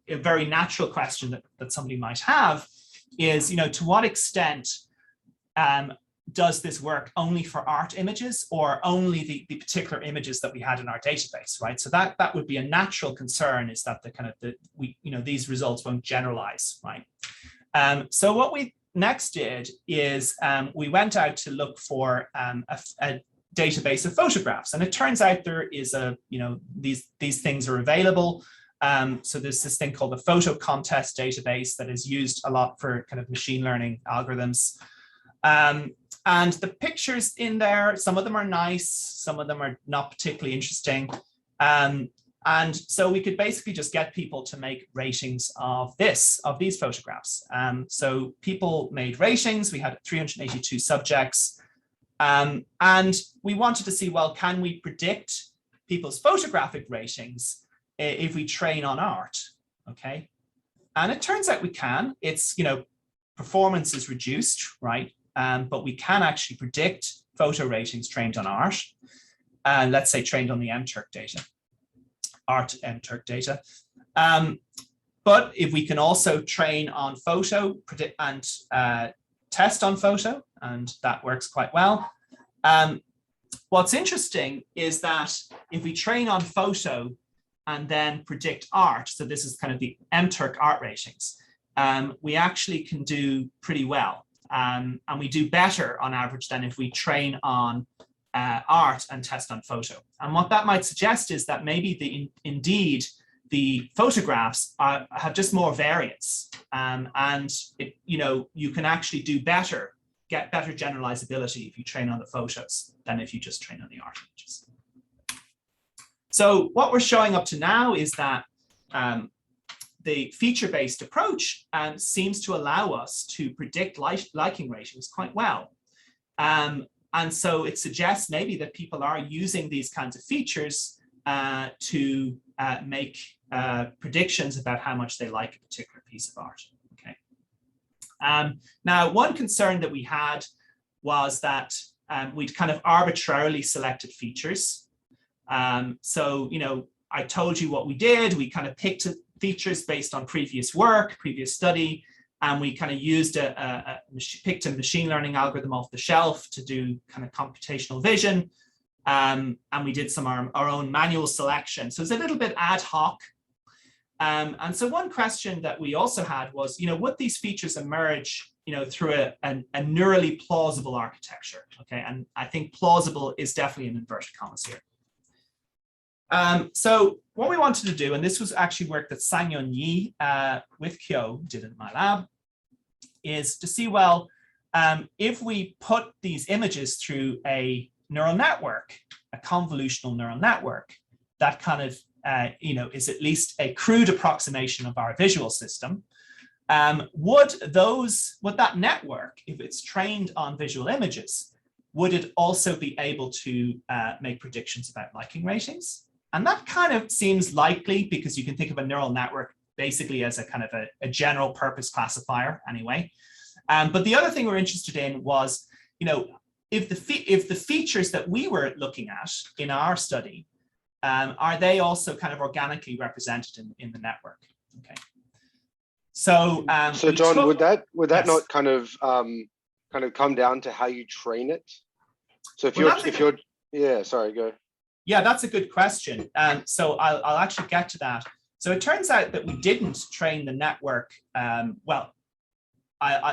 a very natural question that somebody might have is, to what extent does this work only for art images or only the particular images that we had in our database, right? So that would be a natural concern, is that these results won't generalize, right? So what we next did is we went out to look for a database of photographs, and it turns out there is these things are available. So there's this thing called the photo contest database that is used a lot for kind of machine learning algorithms. And the pictures in there, some of them are nice, some of them are not particularly interesting. And so we could basically just get people to make ratings of these photographs. So people made ratings. We had 382 subjects. And we wanted to see, well, can we predict people's photographic ratings if we train on art? Okay. And it turns out we can. It's, performance is reduced, right? But we can actually predict photo ratings trained on art. Let's say trained on the MTurk data, art MTurk data. But if we can also train on photo, predict and test on photo, and that works quite well. What's interesting is that if we train on photo and then predict art, so this is kind of the MTurk art ratings, we actually can do pretty well. And we do better on average than if we train on art and test on photo. And what that might suggest is that maybe indeed the photographs have just more variance, and you can actually do better, get better generalizability if you train on the photos than if you just train on the art images. So what we're showing up to now is that the feature-based approach seems to allow us to predict liking ratings quite well. And so it suggests maybe that people are using these kinds of features to make predictions about how much they like a particular piece of art. Okay. Now, one concern that we had was that we'd kind of arbitrarily selected features. So, I told you what we did. We kind of picked features based on previous work, previous study, and we kind of used picked a machine learning algorithm off the shelf to do kind of computational vision, and we did some our own manual selection. So it's a little bit ad hoc. And so one question that we also had was, would these features emerge, through a neurally plausible architecture? Okay, and I think plausible is definitely in inverted commas here. So what we wanted to do, and this was actually work that Sang-Yeon Yi with Kyo did in my lab, is to see, well, if we put these images through a neural network, a convolutional neural network, that kind of, is at least a crude approximation of our visual system, would that network, if it's trained on visual images, would it also be able to make predictions about liking ratings? And that kind of seems likely, because you can think of a neural network basically as a kind of a general purpose classifier anyway. But the other thing we're interested in was, if the features that we were looking at in our study, are they also kind of organically represented in the network? Okay. So, so John, would that yes. not kind of come down to how you train it? So if you're yeah, sorry, go. Yeah, that's a good question. So I'll actually get to that. So it turns out that we didn't train the network.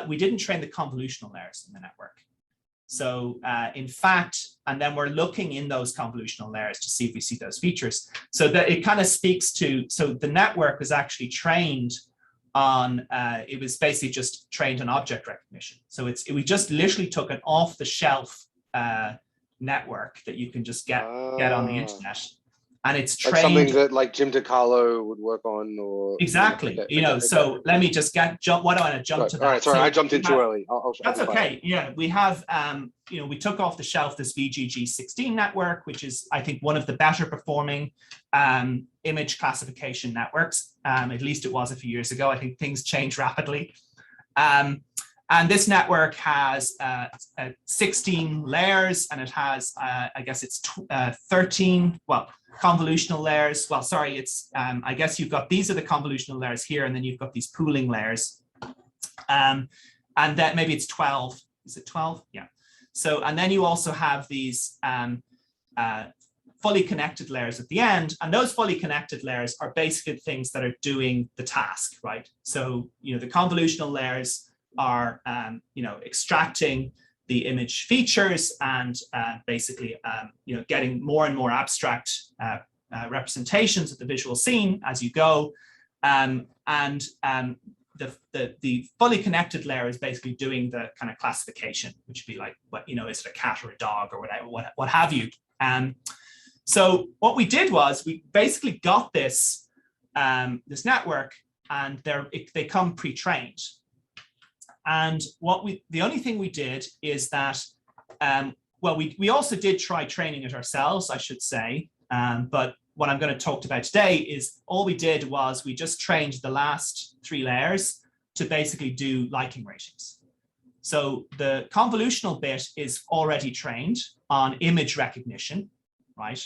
We didn't train the convolutional layers in the network. So in fact, and then we're looking in those convolutional layers to see if we see those features. So that it kind of speaks to, so the network was actually trained on, it was basically just trained on object recognition. So we just literally took an off the shelf network that you can just get on the internet, and it's trained, like something that like Jim DiCarlo would work on, or exactly. So let me just jump. Why don't I jump to that? All right, sorry, I jumped in too early. That's okay. Yeah, we have we took off the shelf this VGG16 network, which is, I think, one of the better performing image classification networks. At least it was a few years ago. I think things change rapidly. And this network has 16 layers, and it has, I guess it's 13, well, convolutional layers. Well, sorry, it's, I guess you've got, these are the convolutional layers here, and then you've got these pooling layers. And that maybe it's 12. Is it 12? Yeah. So, and then you also have these fully connected layers at the end, and those fully connected layers are basically things that are doing the task, right? So, you know, the convolutional layers are, you know, extracting the image features and basically, you know, getting more and more abstract representations of the visual scene as you go. The fully connected layer is basically doing the kind of classification, which would be like, what, you know, is it a cat or a dog or whatever, what have you. So what we did was we basically got this this network, and they come pre-trained. And the only thing we did is that, well, we also did try training it ourselves, I should say. But what I'm going to talk about today is all we did was we just trained the last 3 layers to basically do liking ratings. So the convolutional bit is already trained on image recognition, right?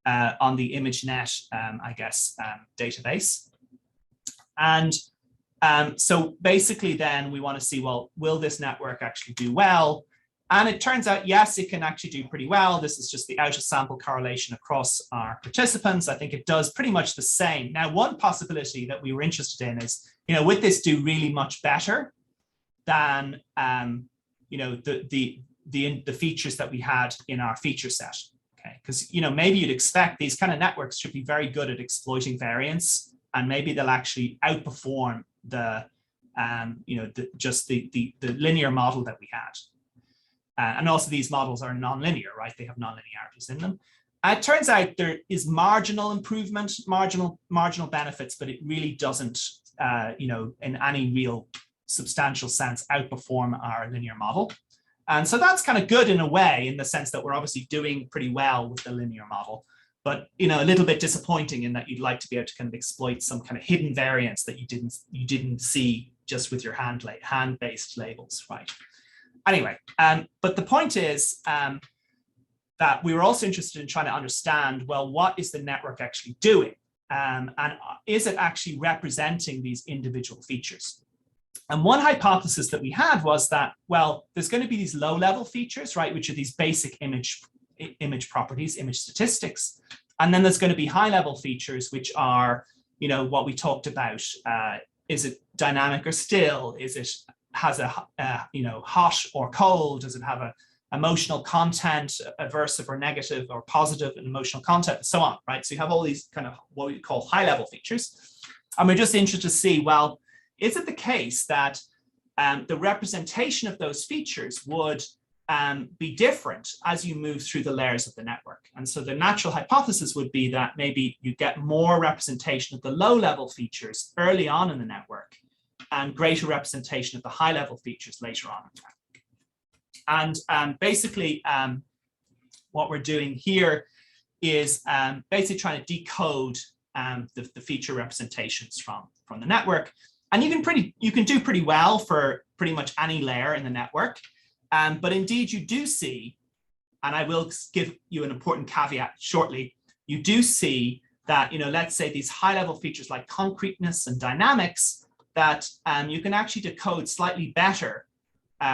On the ImageNet, I guess, database. And so basically then we want to see, well, will this network actually do well? And it turns out, yes, it can actually do pretty well. This is just the out of sample correlation across our participants. I think it does pretty much the same. Now, one possibility that we were interested in is, you know, would this do really much better than, you know, the features that we had in our feature set? Okay, because, you know, maybe you'd expect these kind of networks should be very good at exploiting variance, and maybe they'll actually outperform the, you know, the linear model that we had. And also these models are nonlinear, right? They have nonlinearities in them. It turns out there is marginal improvement, marginal benefits, but it really doesn't, you know, in any real substantial sense, outperform our linear model. And so that's kind of good in a way, in the sense that we're obviously doing pretty well with the linear model, but, you know, a little bit disappointing in that you'd like to be able to kind of exploit some kind of hidden variance that you didn't see just with your hand-based labels, right? Anyway, but the point is that we were also interested in trying to understand, well, what is the network actually doing? And is it actually representing these individual features? And one hypothesis that we had was that, well, there's going to be these low-level features, right, which are these basic image properties, image statistics. And then there's going to be high-level features, which are, you know, what we talked about. Is it dynamic or still? Is it has a, you know, hot or cold? Does it have a emotional content, aversive or negative, or positive and emotional content, and so on, right? So you have all these kind of what we call high-level features. And we're just interested to see, well, is it the case that the representation of those features would be different as you move through the layers of the network? And so the natural hypothesis would be that maybe you get more representation of the low-level features early on in the network, and greater representation of the high-level features later on in the network. And basically, what we're doing here is basically trying to decode the feature representations from the network. And you can do pretty well for pretty much any layer in the network. But indeed, you do see, and I will give you an important caveat shortly, you do see that, you know, let's say these high-level features like concreteness and dynamics, that you can actually decode slightly better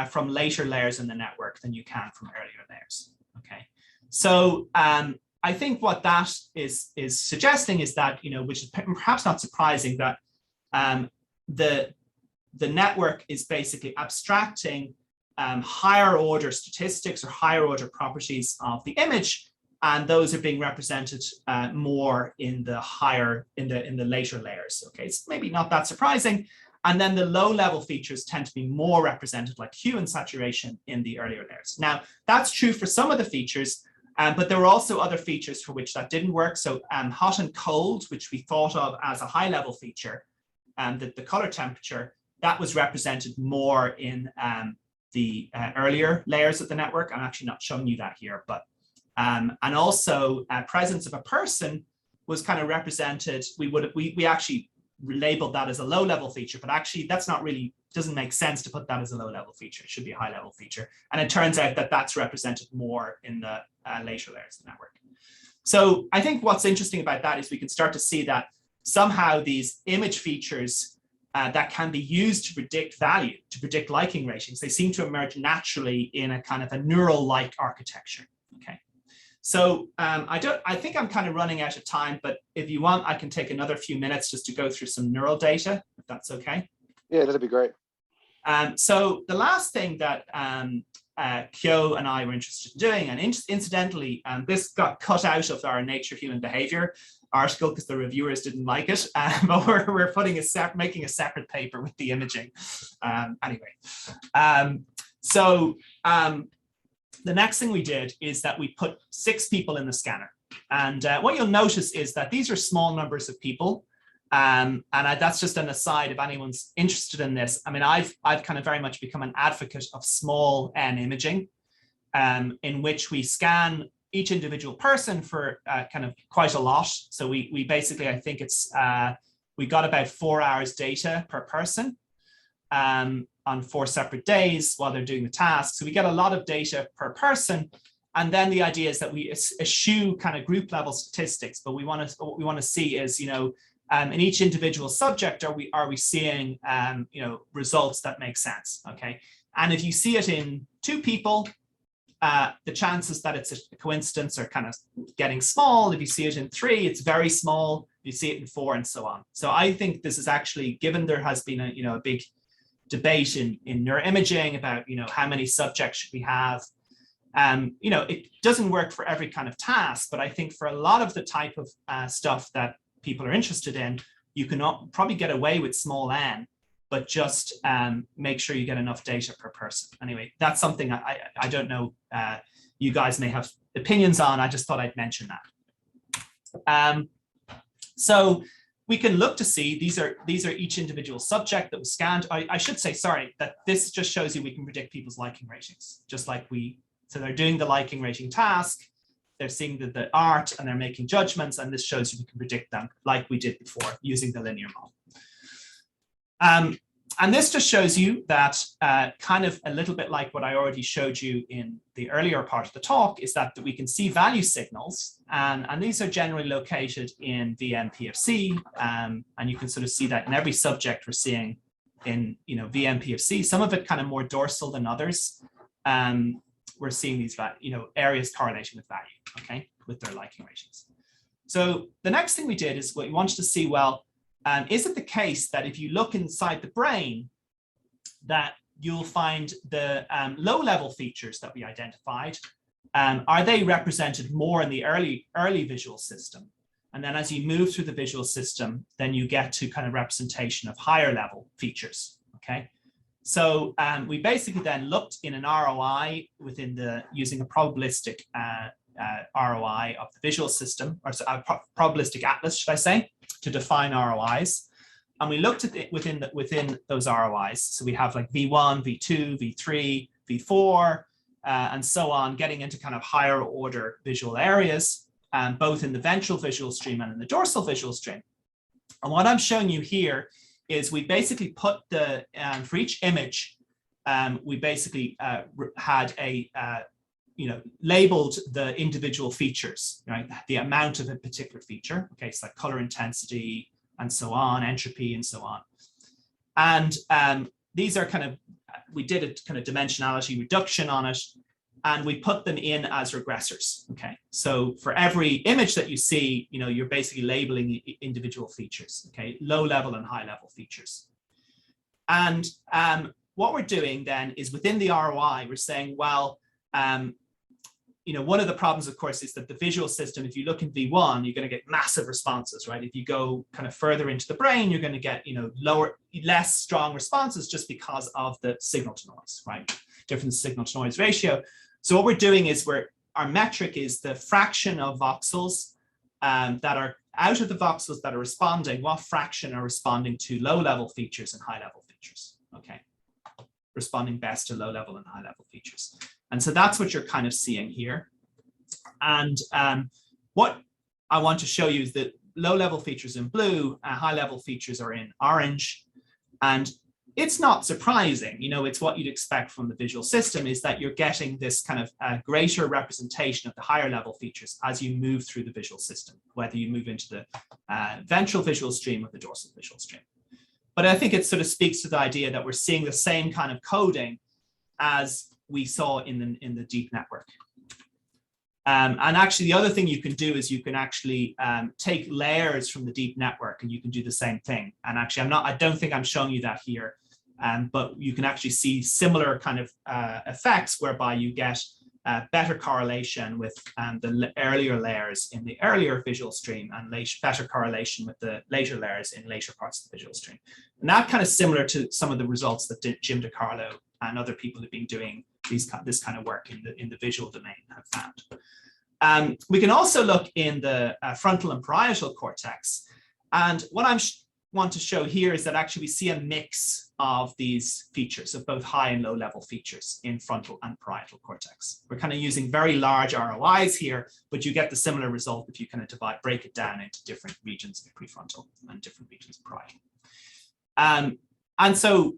from later layers in the network than you can from earlier layers. Okay, so I think what that is suggesting is that, you know, which is perhaps not surprising, that the network is basically abstracting higher order statistics or higher order properties of the image, and those are being represented more in the later layers. Okay, it's maybe not that surprising. And then the low-level features tend to be more represented, like hue and saturation, in the earlier layers. Now, that's true for some of the features, but there were also other features for which that didn't work. So hot and cold, which we thought of as a high-level feature, the color temperature, that was represented more in the earlier layers of the network. I'm actually not showing you that here, but and also presence of a person was kind of represented. We actually labeled that as a low level feature, but actually that's not really, doesn't make sense to put that as a low level feature. It should be a high level feature. And it turns out that that's represented more in the later layers of the network. So I think what's interesting about that is we can start to see that somehow these image features that can be used to predict value, to predict liking ratings, they seem to emerge naturally in a kind of a neural-like architecture. Okay. So I think I'm kind of running out of time, but if you want, I can take another few minutes just to go through some neural data, if that's okay. Yeah, that'd be great. So the last thing that Kyo and I were interested in doing, and incidentally, this got cut out of our Nature Human Behavior article because the reviewers didn't like it, but we're putting making a separate paper with the imaging. Anyway, the next thing we did is that we put 6 people in the scanner. And what you'll notice is that these are small numbers of people. That's just an aside if anyone's interested in this. I mean, I've kind of very much become an advocate of small n imaging, in which we scan each individual person for kind of quite a lot. So we basically, I think it's, we got about 4 hours data per person on 4 separate days while they're doing the task. So we get a lot of data per person. And then the idea is that we eschew kind of group level statistics, but what we want to see is, you know, in each individual subject, are we seeing, you know, results that make sense? Okay. And if you see it in 2 people, the chances that it's a coincidence are kind of getting small. If you see it in 3, it's very small. If you see it in 4, and so on. So I think this is actually, given there has been a big debate in neuroimaging about, you know, how many subjects should we have. You know, it doesn't work for every kind of task, but I think for a lot of the type of stuff that people are interested in, you can probably get away with small n, but just make sure you get enough data per person. Anyway, that's something I don't know, you guys may have opinions on. I just thought I'd mention that. So we can look to see, these are each individual subject that was scanned. I should say, sorry, that this just shows you we can predict people's liking ratings, just like so they're doing the liking rating task, they're seeing the art, and they're making judgments, and this shows you we can predict them like we did before using the linear model. And this just shows you that kind of a little bit like what I already showed you in the earlier part of the talk, is that we can see value signals, and these are generally located in VMPFC, and you can sort of see that in every subject we're seeing in, you know, VMPFC, some of it kind of more dorsal than others. We're seeing these, you know, areas correlating with value, okay, with their liking ratings. So the next thing we did is we wanted to see, well, is it the case that if you look inside the brain, that you'll find the low-level features that we identified, are they represented more in the early visual system? And then as you move through the visual system, then you get to kind of representation of higher level features, okay? So we basically then looked in an ROI using a probabilistic ROI of the visual system, or a probabilistic atlas, should I say, to define ROIs. And we looked at it within those ROIs. So we have like V1, V2, V3, V4, and so on, getting into kind of higher order visual areas, both in the ventral visual stream and in the dorsal visual stream. And what I'm showing you here is we basically put for each image, we basically had labeled the individual features, right? The amount of a particular feature, okay, so like color intensity and so on, entropy and so on. And these are kind of, we did a kind of dimensionality reduction on it, and we put them in as regressors, okay? So for every image that you see, you know, you're basically labeling individual features, okay? Low level and high level features. And what we're doing then is within the ROI, we're saying, well, you know, one of the problems, of course, is that the visual system, if you look in V1, you're going to get massive responses, right? If you go kind of further into the brain, you're going to get, you know, less strong responses just because of the signal to noise, right? Different signal to noise ratio. So what we're doing is our metric is the fraction of voxels that are out of the voxels that are responding, what fraction are responding to low level features and high level features, okay? Responding best to low level and high level features. And so that's what you're kind of seeing here. And what I want to show you is that low-level features in blue, high-level features are in orange. And it's not surprising, it's what you'd expect from the visual system, is that you're getting this kind of greater representation of the higher level features as you move through the visual system, whether you move into the ventral visual stream or the dorsal visual stream. But I think it sort of speaks to the idea that we're seeing the same kind of coding as we saw in the deep network. And actually, the other thing you can do is you can actually take layers from the deep network, and you can do the same thing. And actually, I don't think I'm showing you that here, but you can actually see similar kind of effects whereby you get better correlation with the earlier layers in the earlier visual stream, and better correlation with the later layers in later parts of the visual stream. And that kind of similar to some of the results that Jim DiCarlo and other people who've been doing this kind of work in the visual domain have found. We can also look in the frontal and parietal cortex. And what I want to show here is that actually we see a mix of these features, of both high and low level features in frontal and parietal cortex. We're kind of using very large ROIs here, but you get the similar result if you kind of break it down into different regions of prefrontal and different regions of parietal. And so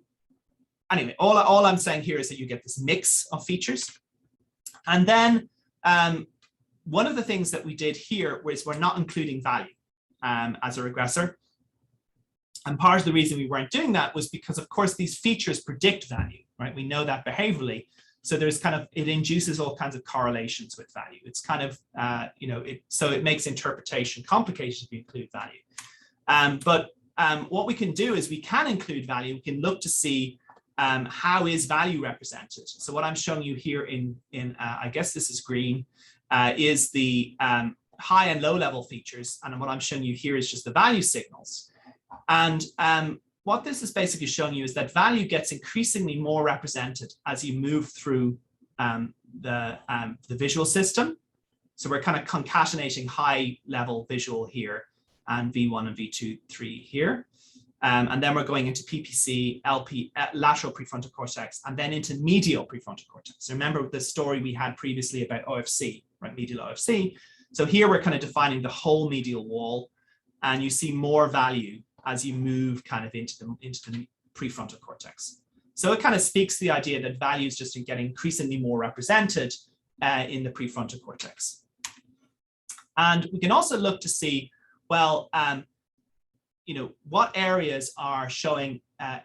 anyway, all I'm saying here is that you get this mix of features. And then one of the things that we did here was we're not including value as a regressor. And part of the reason we weren't doing that was because, of course, these features predict value, right? We know that behaviorally. So there's it induces all kinds of correlations with value. It's kind of, so it makes interpretation complicated if you include value. But what we can do is we can include value. We can look to see how is value represented. So what I'm showing you here in I guess this is green, is the high and low level features. And what I'm showing you here is just the value signals. And what this is basically showing you is that value gets increasingly more represented as you move through the visual system. So we're kind of concatenating high level visual here and V1 and V2, 3 here. And then we're going into PPC, lateral prefrontal cortex, and then into medial prefrontal cortex. So remember the story we had previously about OFC, right? Medial OFC. So here we're kind of defining the whole medial wall, and you see more value as you move kind of into the prefrontal cortex. So it kind of speaks to the idea that value is just getting increasingly more represented in the prefrontal cortex. And we can also look to see, well, what areas are showing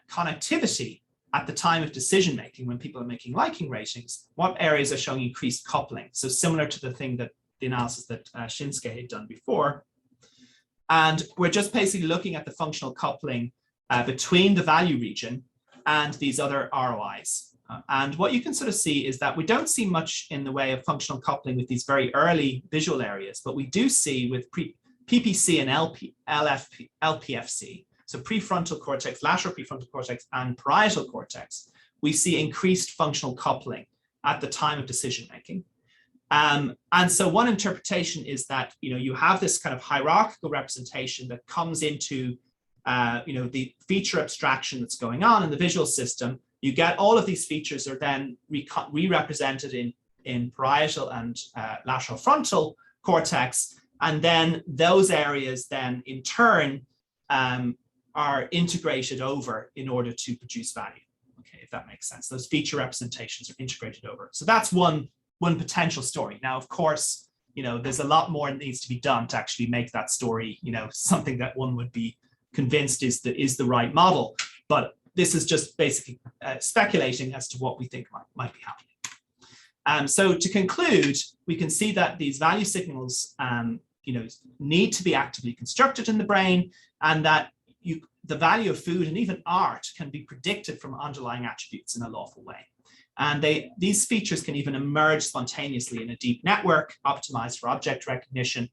connectivity at the time of decision making when people are making liking ratings, what areas are showing increased coupling. So similar to the analysis that Shinsuke had done before. And we're just basically looking at the functional coupling between the value region and these other ROIs. And what you can sort of see is that we don't see much in the way of functional coupling with these very early visual areas, but we do see with PPC and LPFC, so prefrontal cortex, lateral prefrontal cortex, and parietal cortex, we see increased functional coupling at the time of decision making. And so one interpretation is that you have this kind of hierarchical representation that comes into the feature abstraction that's going on in the visual system. You get all of these features are then re-represented in parietal and lateral frontal cortex, and then those areas then in turn are integrated over in order to produce value. Okay, if that makes sense. Those feature representations are integrated over. So that's one potential story. Now, of course, there's a lot more that needs to be done to actually make that story, something that one would be convinced is the right model. But this is just basically speculating as to what we think might be happening. So to conclude, we can see that these value signals, need to be actively constructed in the brain, and that the value of food and even art can be predicted from underlying attributes in a lawful way. And these features can even emerge spontaneously in a deep network optimized for object recognition.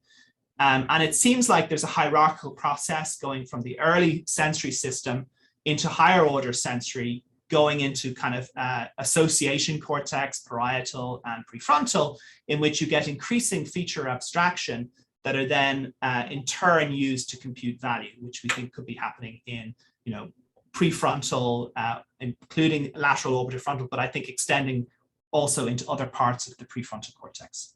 And it seems like there's a hierarchical process going from the early sensory system into higher order sensory, going into kind of association cortex, parietal, and prefrontal, in which you get increasing feature abstraction that are then in turn used to compute value, which we think could be happening in, prefrontal, including lateral orbital frontal, but I think extending also into other parts of the prefrontal cortex.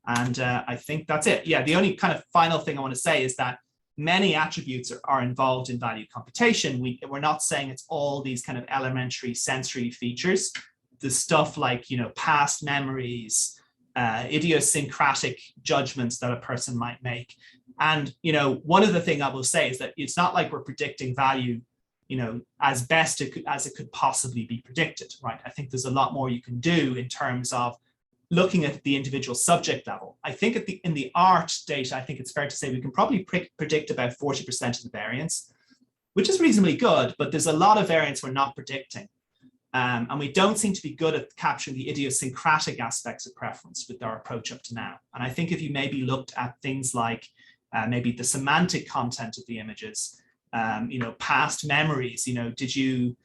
And I think that's it. Yeah, the only kind of final thing I want to say is that many attributes are involved in value computation. We're not saying it's all these kind of elementary sensory features. The stuff like, you know, past memories, idiosyncratic judgments that a person might make. And, you know, one of the things I will say is that it's not like we're predicting value, you know, as best as it could possibly be predicted, right? I think there's a lot more you can do in terms of looking at the individual subject level. I think in the art data, I think it's fair to say we can probably predict about 40% of the variance, which is reasonably good, but there's a lot of variance we're not predicting. And we don't seem to be good at capturing the idiosyncratic aspects of preference with our approach up to now. And I think if you maybe looked at things like maybe the semantic content of the images, you know, past memories, you know, did you,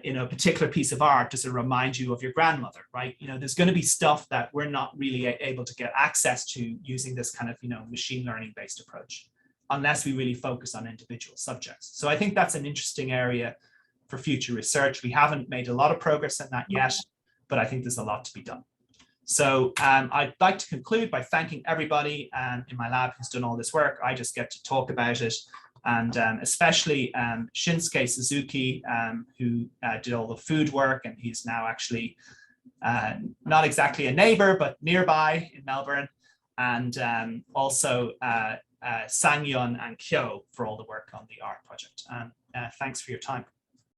in a particular piece of art, does it remind you of your grandmother, right? You know, there's going to be stuff that we're not really able to get access to using this kind of, you know, machine learning based approach, unless we really focus on individual subjects. So I think that's an interesting area for future research. We haven't made a lot of progress in that yet, but I think there's a lot to be done. So I'd like to conclude by thanking everybody in my lab who's done all this work. I just get to talk about it. And especially Shinsuke Suzuki, who did all the food work, and he's now actually not exactly a neighbor, but nearby in Melbourne. And also Sang-Yun and Kyo for all the work on the art project. Thanks for your time.